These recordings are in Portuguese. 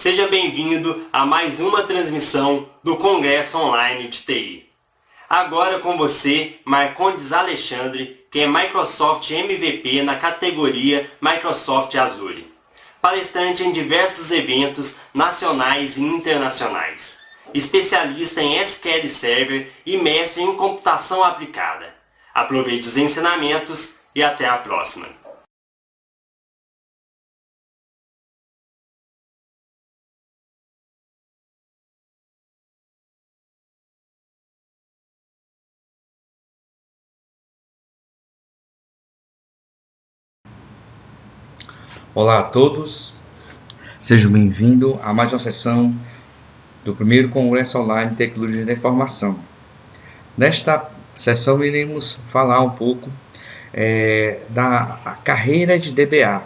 Seja bem-vindo a mais uma transmissão do Congresso Online de TI. Agora com você, Marcondes Alexandre, que é Microsoft MVP na categoria Microsoft Azure. Palestrante em diversos eventos nacionais e internacionais. Especialista em SQL Server e mestre em computação aplicada. Aproveite os ensinamentos e até a próxima. Olá a todos, sejam bem-vindos a mais uma sessão do primeiro Congresso Online de Tecnologia da Informação. Nesta sessão iremos falar um pouco da carreira de DBA.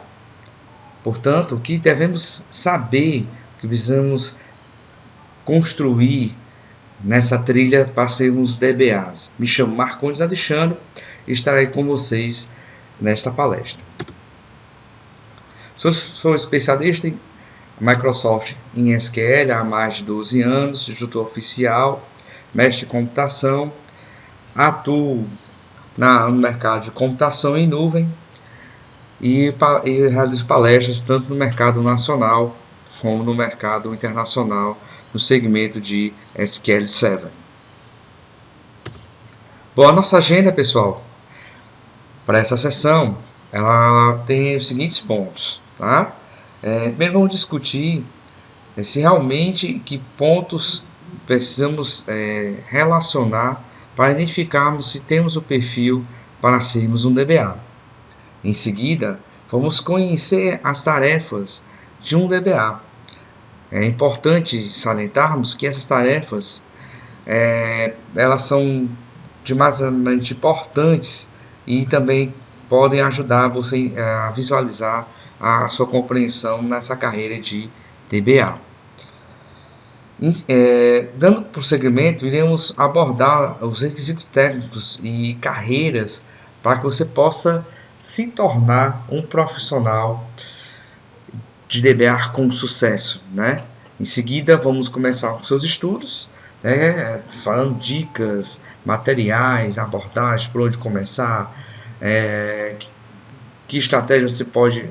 Portanto, o que devemos saber, o que precisamos construir nessa trilha para sermos DBAs. Me chamo Marcondes Alexandre e estarei com vocês nesta palestra. Sou especialista em Microsoft em SQL há mais de 12 anos, instrutor oficial, mestre de computação, atuo no mercado de computação em nuvem e realizo palestras tanto no mercado nacional como no mercado internacional no segmento de SQL Server. Bom, a nossa agenda, pessoal, para essa sessão, ela tem os seguintes pontos. Tá? Primeiro vamos discutir se realmente que pontos precisamos relacionar para identificarmos se temos o perfil para sermos um DBA. Em seguida, vamos conhecer as tarefas de um DBA. É importante salientarmos que essas tarefas elas são demasiadamente importantes e também podem ajudar você a visualizar a sua compreensão nessa carreira de DBA. Dando prosseguimento, iremos abordar os requisitos técnicos e carreiras para que você possa se tornar um profissional de DBA com sucesso, né? Em seguida, vamos começar com seus estudos, falando dicas, materiais, abordagens, por onde começar, que estratégia você pode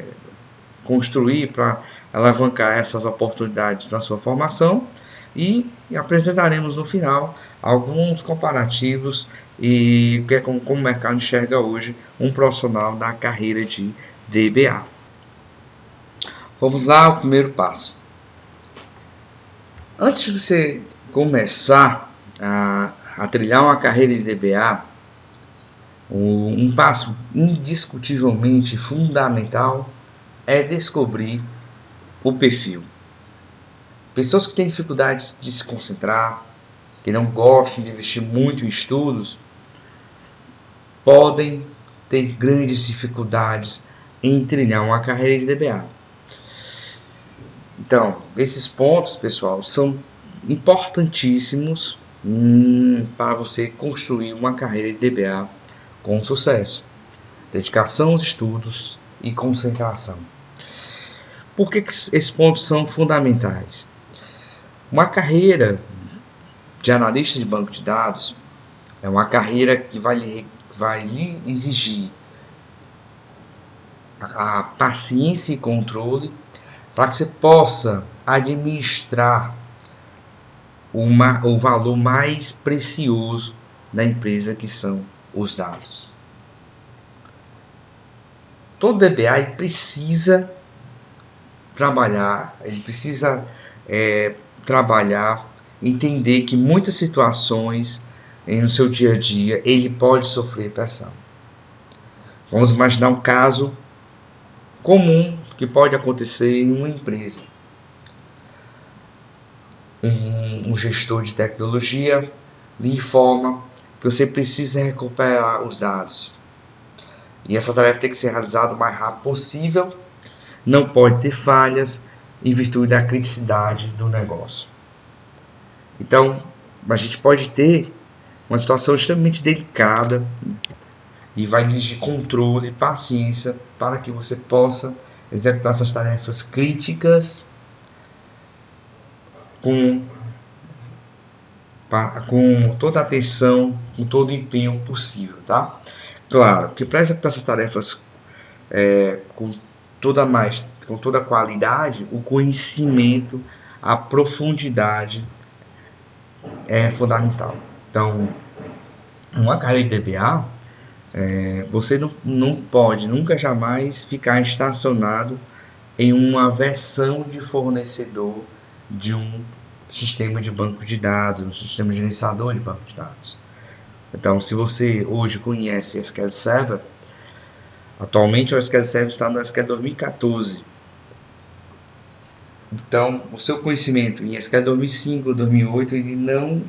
construir para alavancar essas oportunidades na sua formação e apresentaremos no final alguns comparativos e como o mercado enxerga hoje um profissional da carreira de DBA. Vamos lá ao primeiro passo. Antes de você começar a trilhar uma carreira de DBA, um passo indiscutivelmente fundamental é descobrir o perfil. Pessoas que têm dificuldades de se concentrar, que não gostam de investir muito em estudos, podem ter grandes dificuldades em trilhar uma carreira de DBA. Então, esses pontos, pessoal, são importantíssimos para você construir uma carreira de DBA com sucesso. Dedicação aos estudos e concentração. Por que esses pontos são fundamentais? Uma carreira de analista de banco de dados é uma carreira que vai lhe exigir a paciência e controle para que você possa administrar o valor mais precioso da empresa, que são os dados. Todo DBA precisa trabalhar, entender que muitas situações no seu dia a dia ele pode sofrer pressão. Vamos imaginar um caso comum que pode acontecer em uma empresa. Um gestor de tecnologia lhe informa que você precisa recuperar os dados. E essa tarefa tem que ser realizada o mais rápido possível, não pode ter falhas em virtude da criticidade do negócio. Então, a gente pode ter uma situação extremamente delicada e vai exigir controle e paciência para que você possa executar essas tarefas críticas com toda a atenção, com todo o empenho possível, tá? Claro que para executar essas tarefas com toda a qualidade, o conhecimento, a profundidade é fundamental. Então, uma carreira de DBA, você não pode nunca jamais ficar estacionado em uma versão de fornecedor de um sistema de banco de dados, um sistema gerenciador de banco de dados. Então, se você hoje conhece SQL Server, atualmente o SQL Server está no SQL 2014. Então, o seu conhecimento em SQL 2005, 2008, ele não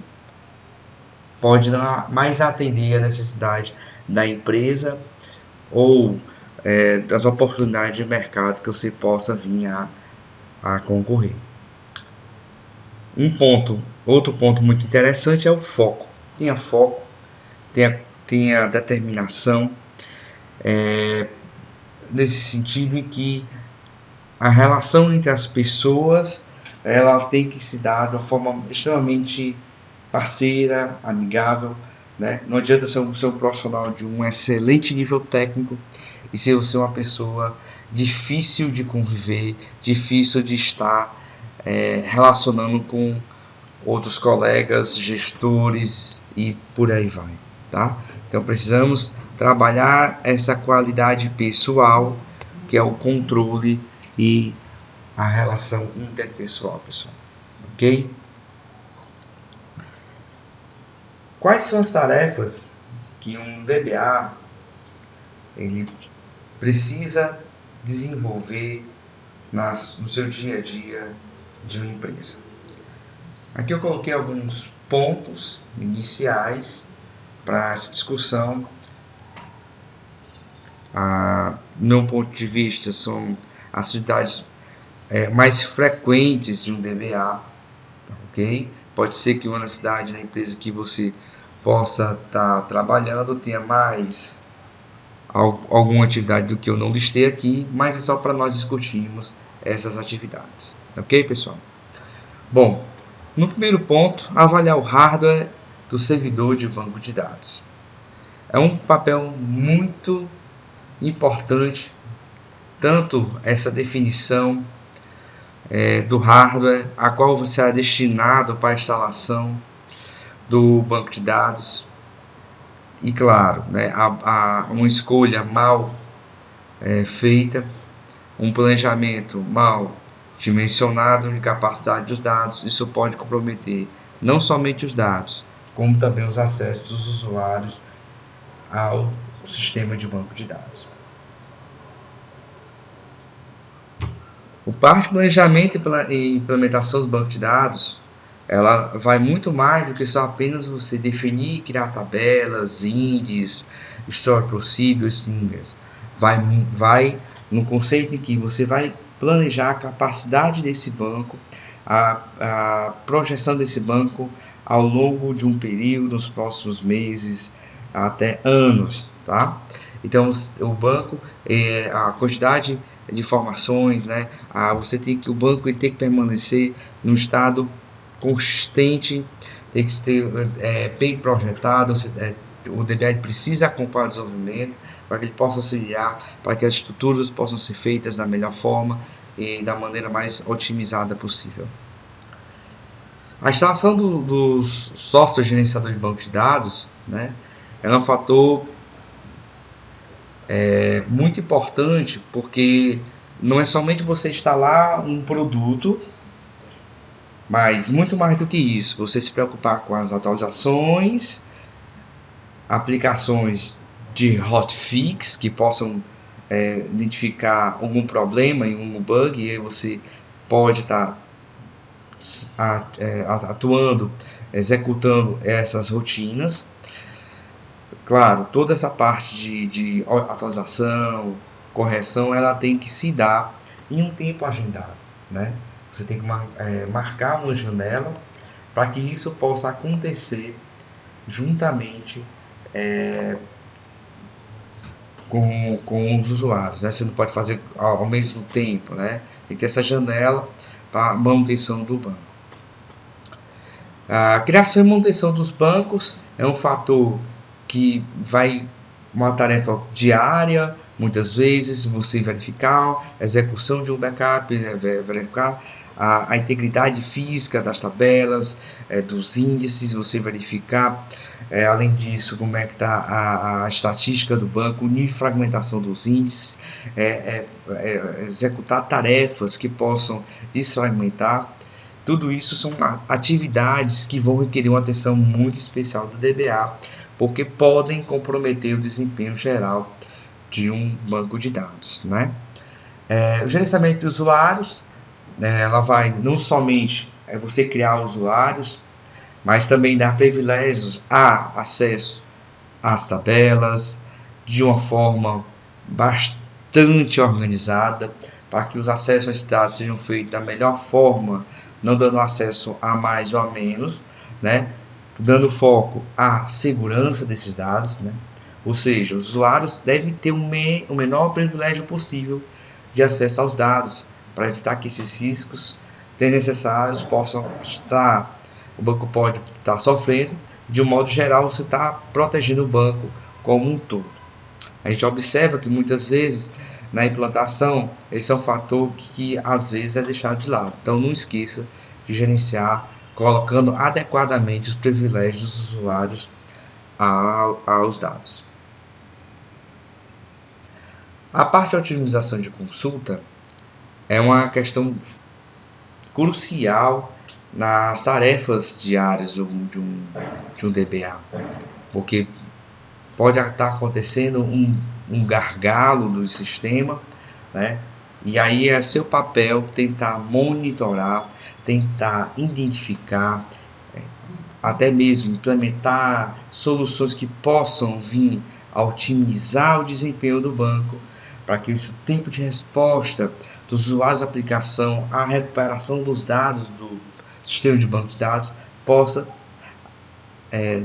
pode mais atender a necessidade da empresa ou das oportunidades de mercado que você possa vir a concorrer. Outro ponto muito interessante é o foco. Tenha foco, tenha determinação, nesse sentido em que a relação entre as pessoas ela tem que se dar de uma forma extremamente parceira, amigável, né? Não adianta ser um profissional de um excelente nível técnico e ser você uma pessoa difícil de conviver, difícil de estar relacionando com outros colegas, gestores e por aí vai, tá? Então precisamos trabalhar essa qualidade pessoal, que é o controle e a relação interpessoal, pessoal, ok? Quais são as tarefas que um DBA ele precisa desenvolver no seu dia a dia de uma empresa? Aqui eu coloquei alguns pontos iniciais para essa discussão. No meu ponto de vista, são as atividades mais frequentes de um DBA, ok? Pode ser que uma necessidade da empresa que você possa estar trabalhando tenha mais alguma atividade do que eu não listei aqui, mas é só para nós discutirmos essas atividades, ok, pessoal? Bom, no primeiro ponto, avaliar o hardware do servidor de banco de dados. É um papel muito importante, tanto essa definição do hardware a qual você é destinado para a instalação do banco de dados e, claro, né, uma escolha mal feita, um planejamento mal dimensionado de capacidade dos dados. Isso pode comprometer não somente os dados, como também os acessos dos usuários ao sistema de banco de dados. O parte de planejamento e implementação do banco de dados, ela vai muito mais do que só apenas você definir e criar tabelas, índices, store procedures, linhas. Vai no conceito em que você vai planejar a capacidade desse banco, a projeção desse banco ao longo de um período, nos próximos meses, até anos, tá? Então, o banco, a quantidade de informações, né? O banco ele tem que permanecer num estado consistente, tem que ser bem projetado. O DBA precisa acompanhar o desenvolvimento para que ele possa auxiliar, para que as estruturas possam ser feitas da melhor forma e da maneira mais otimizada possível. A instalação dos software gerenciador de banco de dados, né, é um fator muito importante, porque não é somente você instalar um produto, mas muito mais do que isso, você se preocupar com as atualizações, aplicações de hotfix que possam identificar algum problema em um bug, e aí você pode estar atuando, executando essas rotinas. Claro, toda essa parte de atualização, correção, ela tem que se dar em um tempo agendado, né? Você tem que marcar uma janela para que isso possa acontecer juntamente com os usuários, né? Você não pode fazer ao mesmo tempo, né? Tem que ter essa janela para manutenção do banco. A criação e manutenção dos bancos é um fator que vai uma tarefa diária, muitas vezes você verificar a execução de um backup, verificar a integridade física das tabelas, dos índices, você verificar, além disso, como é que está a estatística do banco, o nível de fragmentação dos índices, executar tarefas que possam desfragmentar. Tudo isso são atividades que vão requerer uma atenção muito especial do DBA, porque podem comprometer o desempenho geral de um banco de dados, né? O gerenciamento de usuários, ela vai não somente você criar usuários, mas também dar privilégios a acesso às tabelas de uma forma bastante organizada, para que os acessos a esses dados sejam feitos da melhor forma, não dando acesso a mais ou a menos, né? Dando foco à segurança desses dados, né? Ou seja, os usuários devem ter o menor privilégio possível de acesso aos dados, para evitar que esses riscos desnecessários possam estar, o banco pode estar sofrendo. De um modo geral, você está protegendo o banco como um todo. A gente observa que muitas vezes na implantação, esse é um fator que às vezes é deixado de lado. Então não esqueça de gerenciar, colocando adequadamente os privilégios dos usuários aos dados. A parte de otimização de consulta é uma questão crucial nas tarefas diárias de um DBA, porque pode estar acontecendo um gargalo do sistema, né? E aí é seu papel tentar monitorar, tentar identificar, até mesmo implementar soluções que possam vir a otimizar o desempenho do banco, para que esse tempo de resposta dos usuários da aplicação, a recuperação dos dados do sistema de banco de dados possa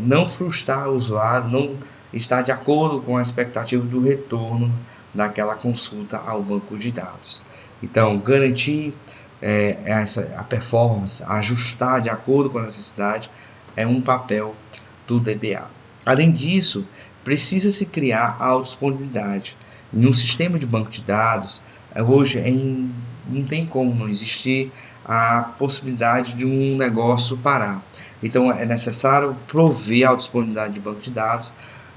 não frustrar o usuário, não estar de acordo com a expectativa do retorno daquela consulta ao banco de dados. Então, garantir a performance, ajustar de acordo com a necessidade, é um papel do DBA. Além disso, precisa-se criar a autodisponibilidade. Em um sistema de banco de dados, hoje não tem como não existir a possibilidade de um negócio parar. Então, é necessário prover a disponibilidade de banco de dados,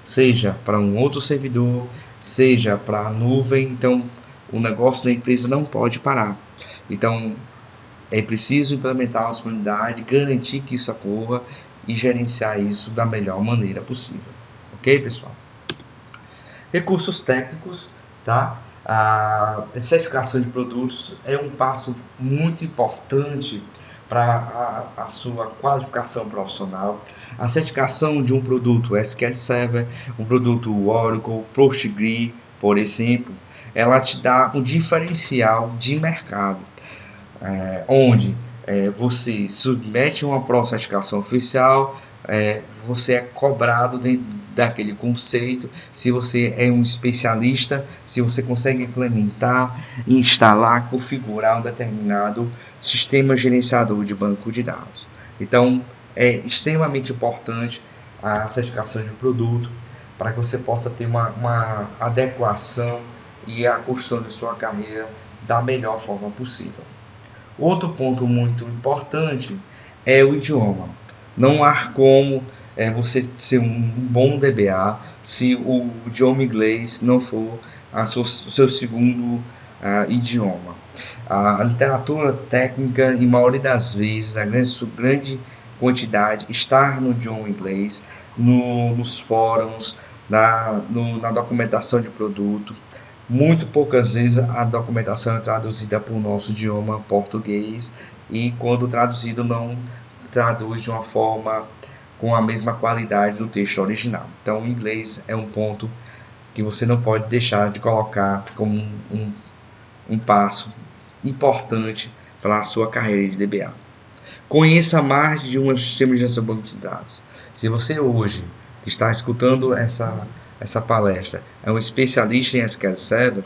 seja para um outro servidor, seja para a nuvem. Então, o negócio da empresa não pode parar. Então, é preciso implementar a disponibilidade, garantir que isso ocorra e gerenciar isso da melhor maneira possível. Ok, pessoal? Recursos técnicos, tá? A certificação de produtos é um passo muito importante para a sua qualificação profissional. A certificação de um produto SQL Server, um produto Oracle, PostgreSQL, por exemplo, ela te dá um diferencial de mercado, onde você submete uma pró-certificação oficial, você é cobrado dentro daquele conceito, se você é um especialista, se você consegue implementar, instalar, configurar um determinado sistema gerenciador de banco de dados. Então, é extremamente importante a certificação de produto para que você possa ter uma adequação e a construção de sua carreira da melhor forma possível. Outro ponto muito importante é o idioma. Não há como você ser um bom DBA se o idioma inglês não for o seu segundo idioma. A literatura técnica, em maioria das vezes, a grande quantidade está no idioma inglês, nos fóruns, na documentação de produto. Muito poucas vezes a documentação é traduzida para o nosso idioma português, e quando traduzido não traduz de uma forma com a mesma qualidade do texto original. Então, o inglês é um ponto que você não pode deixar de colocar como um passo importante para a sua carreira de DBA. Conheça mais de um sistema de gestão de banco de dados. Se você hoje está escutando essa palestra é um especialista em SQL Server,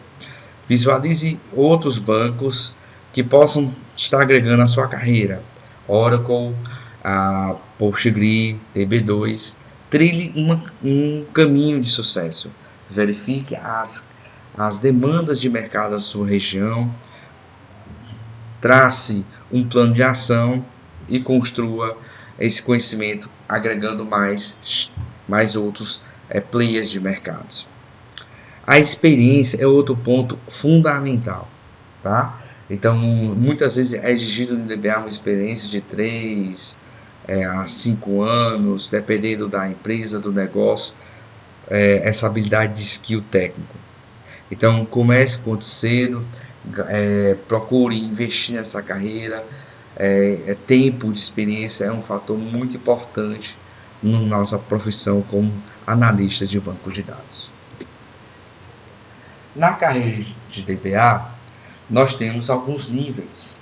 visualize outros bancos que possam estar agregando à sua carreira. Oracle, PostgreSQL, DB2. Trilhe um caminho de sucesso. Verifique as demandas de mercado da sua região. Trace um plano de ação e construa esse conhecimento agregando mais outros players de mercados. A experiência é outro ponto fundamental, tá? Então, muitas vezes é exigido no DBA uma experiência de 3 a 5 anos, dependendo da empresa, do negócio, essa habilidade de skill técnico. Então, comece quanto cedo, procure investir nessa carreira. Tempo de experiência é um fator muito importante na nossa profissão como analista de banco de dados. Na carreira de DBA, nós temos alguns níveis.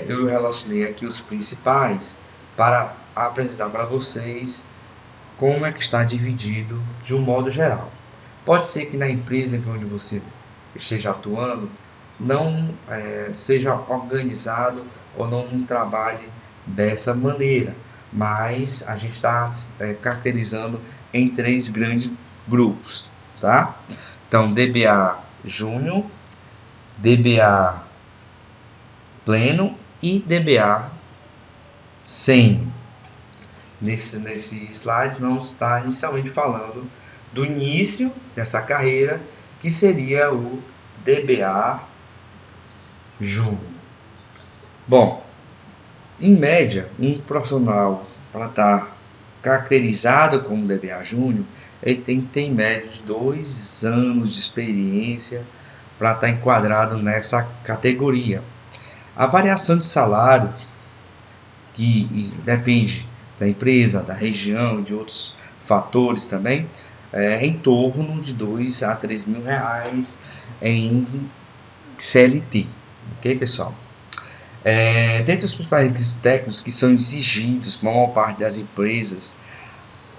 Eu relacionei aqui os principais para apresentar para vocês como é que está dividido de um modo geral. Pode ser que na empresa onde você esteja atuando não seja organizado ou não trabalhe dessa maneira, mas a gente está caracterizando em 3 grandes grupos, tá? Então, DBA Júnior, DBA Pleno e DBA Sênior. Nesse slide, vamos estar inicialmente falando do início dessa carreira, que seria o DBA Júnior. Bom, em média, um profissional para estar caracterizado como DBA Júnior, ele tem que ter em média de 2 anos de experiência para estar enquadrado nessa categoria. A variação de salário, que depende da empresa, da região, de outros fatores também, é em torno de 2 a 3 mil reais em CLT. Ok, pessoal? Dentre os principais requisitos técnicos que são exigidos por maior parte das empresas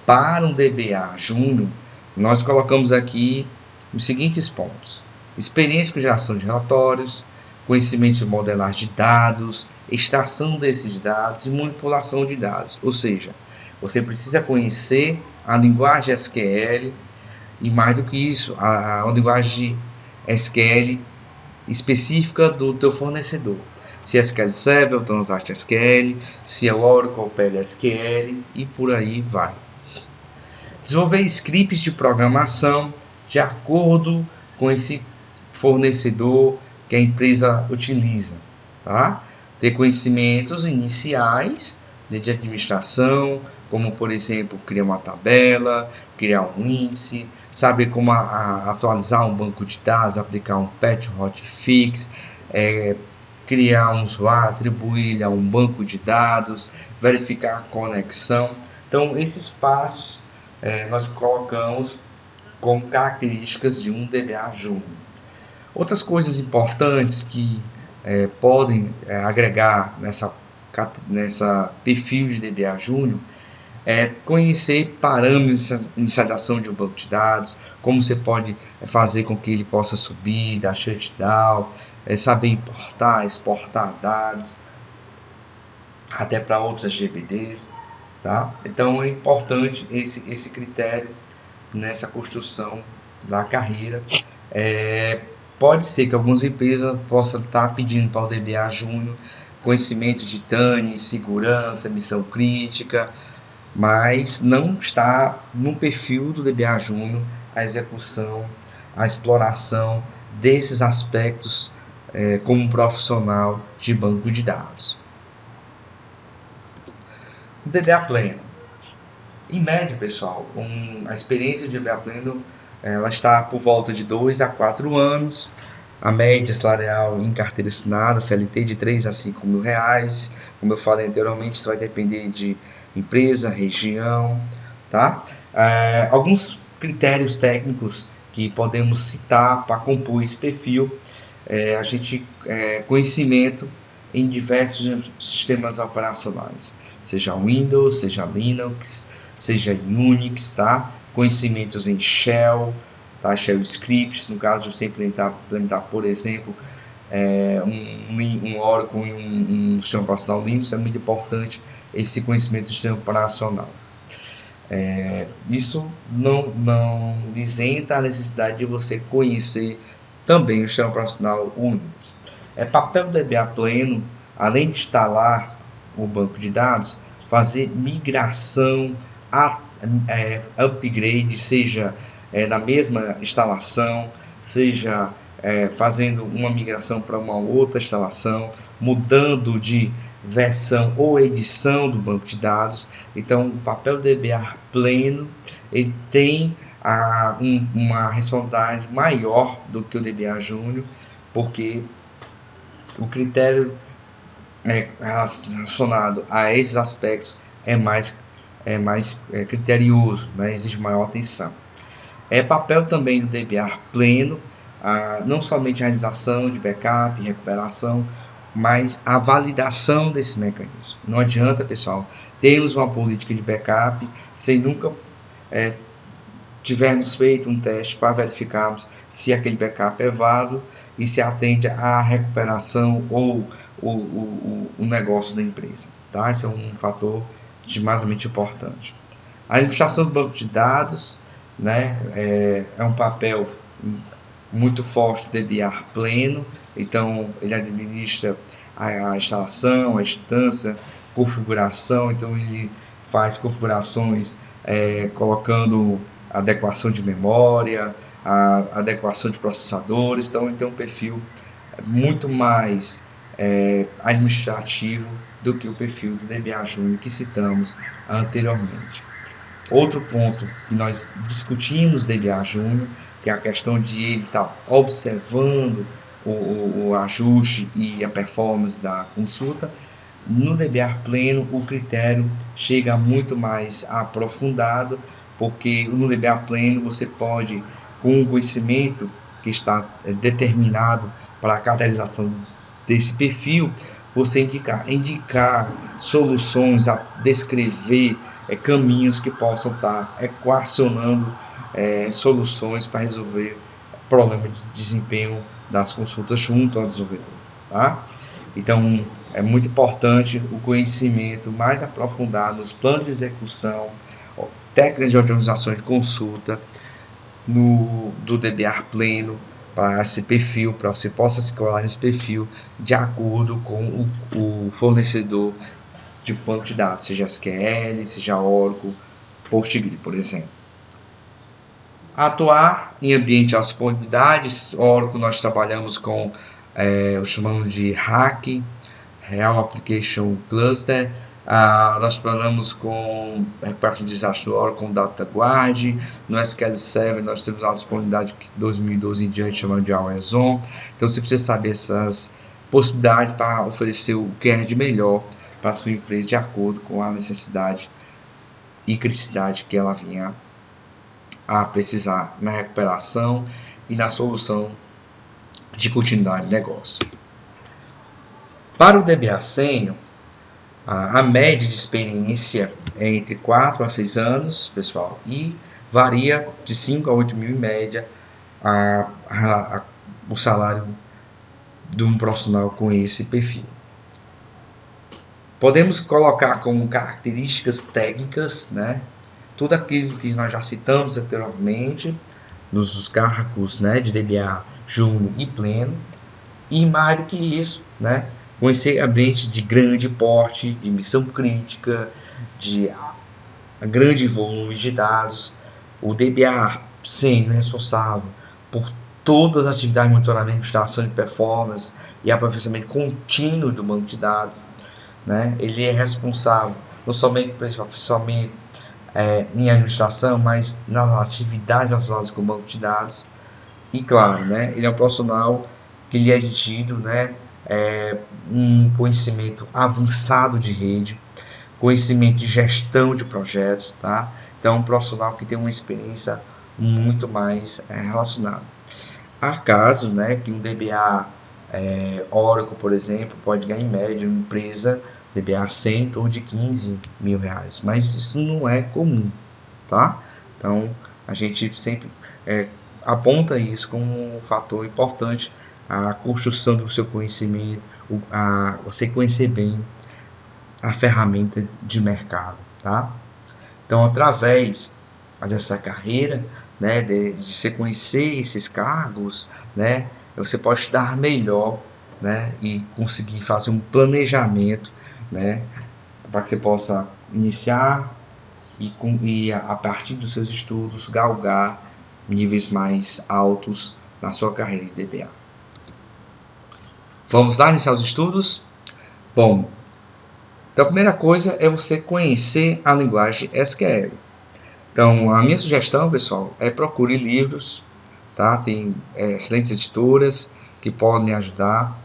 para um DBA Júnior, nós colocamos aqui os seguintes pontos: experiência com geração de relatórios, conhecimento de modelagem de dados, extração desses dados e manipulação de dados. Ou seja, você precisa conhecer a linguagem SQL e, mais do que isso, a linguagem SQL específica do teu fornecedor. Se é SQL Server, Transact SQL, se é Oracle, PLSQL e por aí vai. Desenvolver scripts de programação de acordo com esse fornecedor que a empresa utiliza, tá? Ter conhecimentos iniciais de administração, como por exemplo criar uma tabela, criar um índice, saber como atualizar um banco de dados, aplicar um patch hotfix, criar um usuário, atribuir a um banco de dados, verificar a conexão. Então, esses passos nós colocamos como características de um DBA Júnior. Outras coisas importantes que podem agregar nessa perfil de DBA Júnior é conhecer parâmetros de inicialização de um banco de dados, como você pode fazer com que ele possa subir, dar shutdown, saber importar, exportar dados, até para outros GBDs, tá? Então é importante esse critério nessa construção da carreira. Pode ser que algumas empresas possam estar pedindo para o DBA Júnior conhecimento de TANI, segurança, missão crítica, mas não está no perfil do DBA Júnior a execução, a exploração desses aspectos como profissional de banco de dados. O DBA Pleno. Em média, pessoal, a experiência de DBA Pleno ela está por volta de 2 a 4 anos. A média salarial em carteira assinada, CLT, de 3 a 5 mil reais. Como eu falei anteriormente, isso vai depender de empresa, região, tá? Alguns critérios técnicos que podemos citar para compor esse perfil. Conhecimento em diversos sistemas operacionais, seja Windows, seja Linux, seja Unix, tá? Conhecimentos em Shell, tá? Shell Scripts, no caso de você implementar, por exemplo, um Oracle em um sistema operacional Linux, é muito importante esse conhecimento do sistema operacional. Isso não isenta a necessidade de você conhecer também o sistema operacional Windows. É papel do DBA pleno, além de instalar o banco de dados, fazer migração, upgrade, seja na mesma instalação, seja fazendo uma migração para uma outra instalação, mudando de versão ou edição do banco de dados. Então, o papel do DBA pleno ele tem uma responsabilidade maior do que o DBA Júnior, porque o critério relacionado a esses aspectos é mais criterioso, né? Exige maior atenção. É papel também do DBA pleno, não somente a realização de backup e recuperação, mas a validação desse mecanismo. Não adianta, pessoal, termos uma política de backup sem nunca tivermos feito um teste para verificarmos se aquele backup é válido e se atende à recuperação ou o negócio da empresa. Tá? Esse é um fator extremamente importante. A administração do banco de dados, né, é um papel muito forte do DBA pleno. Então ele administra a instalação, a instância, configuração. Então ele faz configurações colocando adequação de memória, a adequação de processadores. Então ele tem um perfil muito mais administrativo do que o perfil do DBA Júnior que citamos anteriormente. Outro ponto que nós discutimos no DBA Júnior, que é a questão de ele estar observando o ajuste e a performance da consulta. No DBA pleno, o critério chega muito mais aprofundado, porque no DBA pleno você pode, com o conhecimento que está determinado para a caracterização desse perfil, você indicar soluções, a descrever caminhos que possam estar equacionando soluções para resolver problemas de desempenho das consultas junto ao desenvolvedor. Tá? Então, é muito importante o conhecimento mais aprofundado nos planos de execução, técnicas de otimização de consulta do DBA pleno, para esse perfil, para você possa se colar nesse perfil de acordo com o fornecedor de banco de dados, seja SQL, seja Oracle, PostgreSQL, por exemplo. Atuar em ambiente de alta disponibilidade. Oracle nós trabalhamos com o chamamos de RAC, Real Application Cluster. Nós trabalhamos com parte de desastre Oracle com DataGuard. No SQL Server nós temos a disponibilidade que 2012 em diante chamada de Always On. Então você precisa saber essas possibilidades para oferecer o que é de melhor para a sua empresa de acordo com a necessidade e criticidade que ela venha a precisar na recuperação e na solução de continuidade de negócio. Para o DBA Sênior, a média de experiência é entre 4 a 6 anos, pessoal, e varia de 5 a 8 mil em média o salário de um profissional com esse perfil. Podemos colocar como características técnicas, né, tudo aquilo que nós já citamos anteriormente, nos cargos, né, de DBA Júnior e pleno, e mais do que isso, né, conhecer ambiente de grande porte, de missão crítica, de grande volume de dados. O DBA sendo responsável por todas as atividades de monitoramento, instalação de performance e aperfeiçoamento contínuo do banco de dados, né? Ele é responsável não somente por esse aperfeiçoamento em administração, mas nas atividades relacionadas com o banco de dados. E claro, né, ele é um profissional que lhe é exigido, né, um conhecimento avançado de rede, conhecimento de gestão de projetos, tá? Então, um profissional que tem uma experiência muito mais relacionada. Há casos, né, que um DBA Oracle, por exemplo, pode ganhar em média uma empresa DBA 100 em torno de 15 mil reais, mas isso não é comum, tá? Então, a gente sempre aponta isso como um fator importante a construção do seu conhecimento, você conhecer bem a ferramenta de mercado, tá? Então, através dessa carreira, né, de você conhecer esses cargos, né, você pode estudar melhor, né, e conseguir fazer um planejamento, né, para que você possa iniciar e a partir dos seus estudos galgar níveis mais altos na sua carreira de DBA. Vamos lá iniciar os estudos? Bom, então a primeira coisa é você conhecer a linguagem SQL. Então, a minha sugestão, pessoal, é procure livros, tá? Tem excelentes editoras que podem ajudar.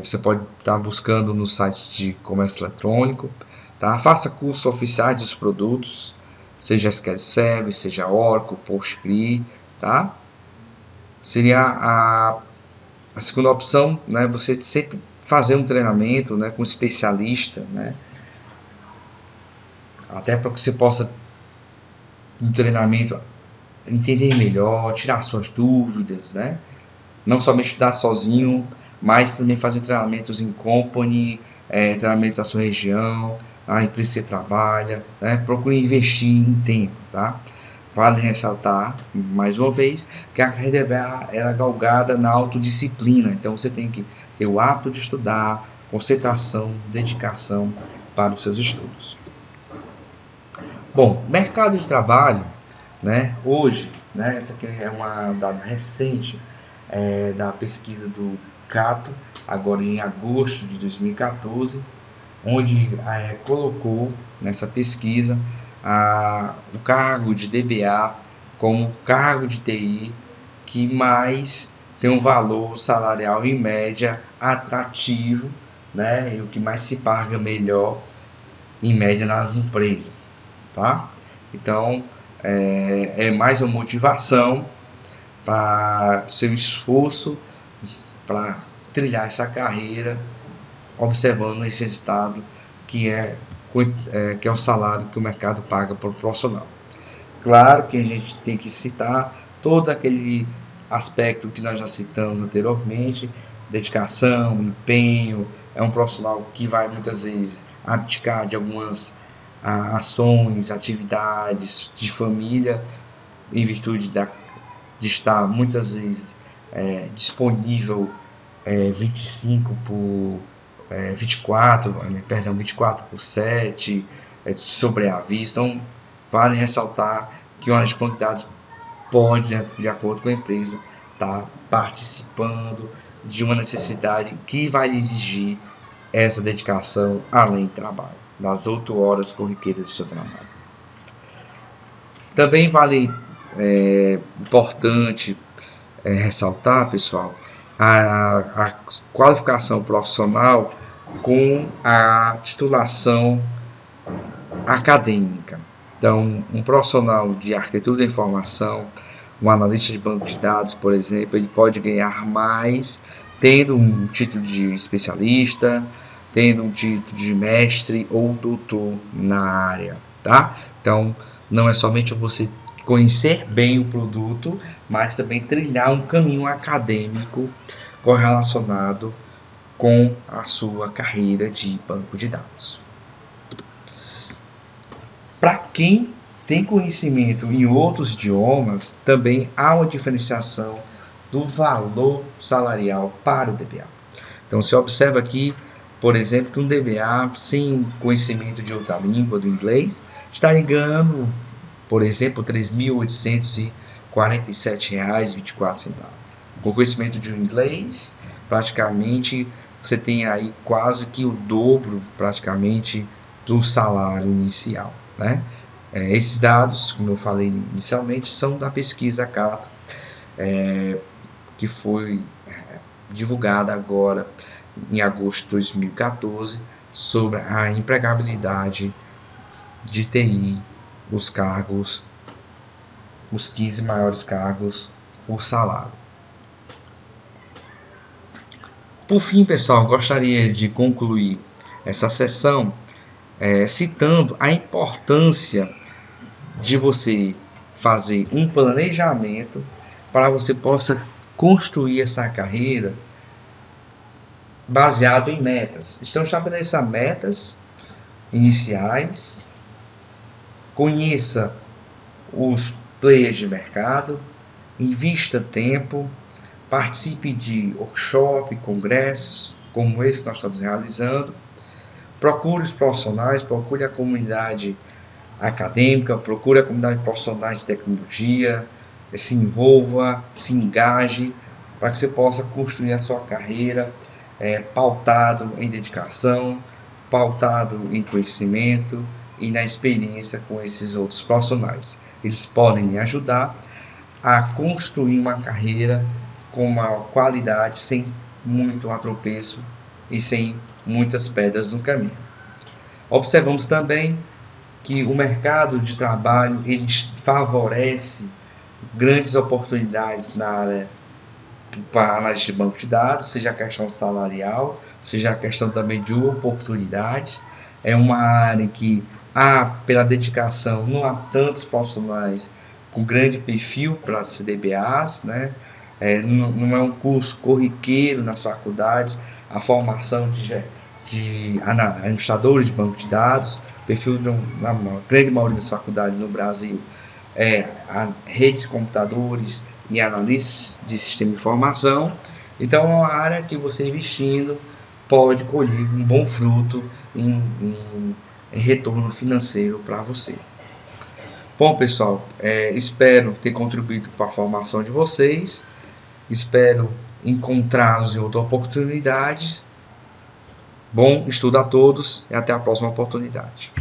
Você pode estar buscando no site de comércio eletrônico, tá? Faça cursos oficiais dos produtos, seja SQL Server, seja Oracle, PostgreSQL, tá? Seria a segunda opção, né? Você sempre fazer um treinamento, né, com um especialista, né? Até para que você possa um treinamento entender melhor, tirar suas dúvidas, né? Não somente estudar sozinho, mas também fazer treinamentos em company, treinamentos da sua região, a empresa que você trabalha, né? Procure investir em tempo, tá? Vale ressaltar, mais uma vez, que a carreira DBA é galgada na autodisciplina, então você tem que ter o hábito de estudar, concentração, dedicação para os seus estudos. Bom, mercado de trabalho, né, hoje, né, essa aqui é uma dado recente da pesquisa do Cato, agora em agosto de 2014, onde colocou nessa pesquisa o cargo de DBA como cargo de TI que mais tem um valor salarial em média atrativo, né, e o que mais se paga melhor em média nas empresas. Tá? Então, é mais uma motivação para seu esforço para trilhar essa carreira, observando esse resultado que é o salário que o mercado paga para o profissional. Claro que a gente tem que citar todo aquele aspecto que nós já citamos anteriormente, dedicação, empenho. É um profissional que vai muitas vezes abdicar de algumas ações, atividades de família, em virtude de estar muitas vezes disponível 24 por 7, sobreaviso. Então, vale ressaltar que uma das quantidades pode, de acordo com a empresa, estar participando de uma necessidade que vai exigir essa dedicação além do trabalho, das 8 horas corriqueiras do seu trabalho. Também vale importante ressaltar, pessoal, a qualificação profissional com a titulação acadêmica. Então, um profissional de arquitetura da informação, um analista de banco de dados, por exemplo, ele pode ganhar mais tendo um título de especialista, tendo um título de mestre ou doutor na área, tá? Então, não é somente você conhecer bem o produto, mas também trilhar um caminho acadêmico correlacionado com a sua carreira de banco de dados. Para quem tem conhecimento em outros idiomas, também há uma diferenciação do valor salarial para o DBA. Então, você observa aqui, por exemplo, que um DBA sem conhecimento de outra língua, do inglês, estaria ganhando, por exemplo, R$ 3.847,24. Com conhecimento de inglês, praticamente você tem aí quase que o dobro, praticamente, do salário inicial, né? Esses dados, como eu falei inicialmente, são da pesquisa Cato, que foi divulgada agora em agosto de 2014 sobre a empregabilidade de TI, os 15 maiores cargos por salário. Por fim, pessoal, gostaria de concluir essa sessão citando a importância de você fazer um planejamento para você possa construir essa carreira baseado em metas. Então, estabeleça metas iniciais, conheça os players de mercado, invista tempo, participe de workshop, congressos, como esse que nós estamos realizando, procure os profissionais, procure a comunidade acadêmica, procure a comunidade profissional de tecnologia, se envolva, se engaje, para que você possa construir a sua carreira pautado em dedicação, pautado em conhecimento e na experiência com esses outros profissionais. Eles podem lhe ajudar a construir uma carreira com uma qualidade, sem muito atropeço e sem muitas pedras no caminho. Observamos também que o mercado de trabalho ele favorece grandes oportunidades na área para análise de banco de dados, seja a questão salarial, seja a questão também de oportunidades. É uma área em que pela dedicação, não há tantos profissionais com grande perfil para CDBAs, né? Não é um curso corriqueiro nas faculdades, a formação de administradores de banco de dados, perfil na grande maioria das faculdades no Brasil redes de computadores e analistas de sistema de informação. Então é uma área que você investindo pode colher um bom fruto em retorno financeiro para você. Bom, pessoal, espero ter contribuído para a formação de vocês, espero encontrá-los em outra oportunidade. Bom estudo a todos e até a próxima oportunidade.